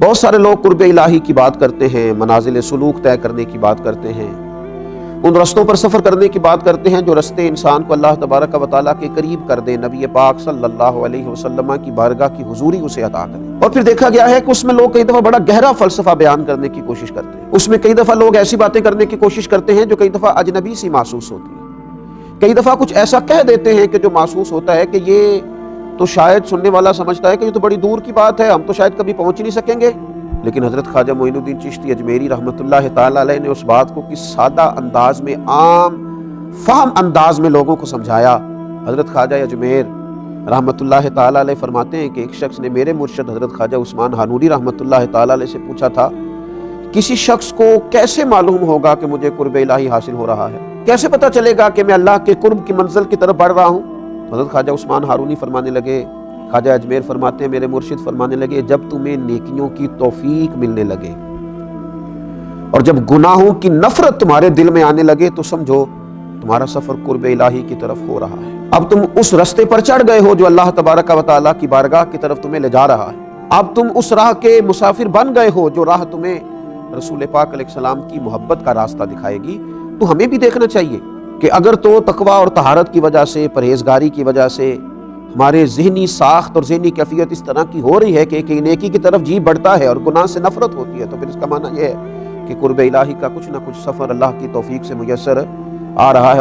بہت سارے لوگ قرب الہی کی بات کرتے ہیں، منازل سلوک طے کرنے کی بات کرتے ہیں، ان رستوں پر سفر کرنے کی بات کرتے ہیں جو رستے انسان کو اللہ تبارک و تعالیٰ کے قریب کر دیں، نبی پاک صلی اللہ علیہ وسلم کی بارگاہ کی حضوری اسے عطا کرے۔ اور پھر دیکھا گیا ہے کہ اس میں لوگ کئی دفعہ بڑا گہرا فلسفہ بیان کرنے کی کوشش کرتے ہیں، اس میں کئی دفعہ لوگ ایسی باتیں کرنے کی کوشش کرتے ہیں جو کئی دفعہ اجنبی سی محسوس ہوتی ہیں، کئی دفعہ کچھ ایسا کہہ دیتے ہیں کہ جو محسوس ہوتا ہے کہ یہ تو شاید سننے والا سمجھتا ہے کہ یہ تو بڑی دور کی بات ہے، ہم تو شاید کبھی پہنچ نہیں سکیں گے، لیکن حضرت خواجہ معین الدین چشتی اجمیری رحمۃ اللہ تعالی علیہ نے اس بات کو کس سادہ انداز میں، عام فہم انداز میں لوگوں کو سمجھایا۔ حضرت خواجہ اجمیر رحمۃ اللہ تعالی علیہ فرماتے ہیں کہ ایک شخص نے میرے مرشد حضرت خواجہ عثمان ہانوری رحمۃ اللہ تعالی علیہ سے پوچھا تھا، کسی شخص کو کیسے معلوم ہوگا کہ مجھے قرب الہی حاصل ہو رہا ہے، کیسے پتہ چلے گا کہ میں اللہ کے قرب کی منزل کی طرف بڑھ رہا ہوں؟ حضرت خواجہ عثمان ہارونی فرمانے لگے، خواجہ اجمیر فرماتے ہیں میرے مرشد فرمانے لگے، جب تمہیں نیکیوں کی توفیق ملنے لگے اور جب گناہوں کی نفرت تمہارے دل میں آنے لگے تو سمجھو تمہارا سفر قرب الہی کی طرف ہو رہا ہے، اب تم اس رستے پر چڑھ گئے ہو جو اللہ تبارک و تعالیٰ کی بارگاہ کی طرف تمہیں لے جا رہا ہے، اب تم اس راہ کے مسافر بن گئے ہو جو راہ تمہیں رسول پاک علیہ السلام کی محبت کا راستہ دکھائے گی۔ تو ہمیں بھی دیکھنا چاہیے کہ اگر تو تقوی اور طہارت کی وجہ سے، پرہیزگاری کی وجہ سے ہمارے ذہنی ساخت اور ذہنی کیفیت اس طرح کی ہو رہی ہے کہ نیکی کی طرف جی بڑھتا ہے اور گناہ سے نفرت ہوتی ہے، تو پھر اس کا معنی یہ ہے کہ قرب الہی کا کچھ نہ کچھ سفر اللہ کی توفیق سے میسر آ رہا ہے۔